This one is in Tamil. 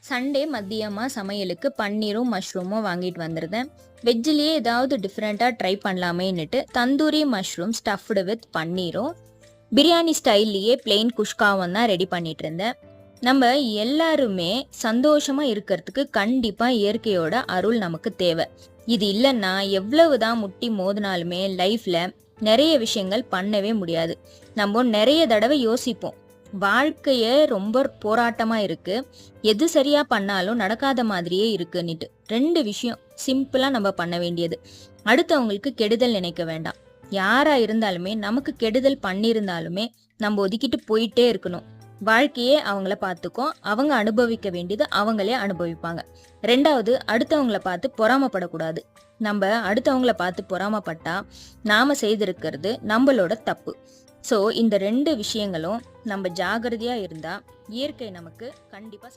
சண்டே மதியமாக சமையலுக்கு பன்னீரும் மஷ்ரூமும் வாங்கிட்டு வந்திருந்தேன். வெஜ்ஜிலேயே ஏதாவது டிஃப்ரெண்ட்டாக ட்ரை பண்ணலாமேன்னுட்டு தந்தூரி மஷ்ரூம் ஸ்டஃப்டு வித் பன்னீரும் பிரியாணி ஸ்டைல்லையே பிளெயின் குஷ்காவும் தான் ரெடி பண்ணிட்டு இருந்தேன். நம்ம எல்லாருமே சந்தோஷமாக இருக்கிறதுக்கு கண்டிப்பாக இயற்கையோட அருள் நமக்கு தேவை. இது இல்லைன்னா எவ்வளவுதான் முட்டி மோதினாலுமே லைஃப்பில் நிறைய விஷயங்கள் பண்ணவே முடியாது. நம்ம நிறைய தடவை யோசிப்போம், வாழ்க்கைய ரொம்ப போராட்டமா இருக்கு, எது சரியா பண்ணாலும் நடக்காத மாதிரியே இருக்குன்னுட்டு. ரெண்டு விஷயம் சிம்பிளா நம்ம பண்ண வேண்டியது. அடுத்தவங்களுக்கு கெடுதல் நினைக்க வேண்டாம். யாரா இருந்தாலுமே நமக்கு கெடுதல் பண்ணியிருந்தாலுமே நம்ம ஒதுக்கிட்டு போயிட்டே இருக்கணும். வாழ்க்கையே அவங்கள பார்த்துக்கும், அவங்க அனுபவிக்க வேண்டியது அவங்களே அனுபவிப்பாங்க. ரெண்டாவது, அடுத்தவங்கள பார்த்து பொறாமப்படக்கூடாது. நம்ம அடுத்தவங்கள பார்த்து பொறாமப்பட்டா நாம செய்திருக்கிறது நம்மளோட தப்பு. ஸோ இந்த ரெண்டு விஷயங்களும் நம்ம ஜாகிரதையா இருந்தா இயற்கை நமக்கு கண்டிப்பா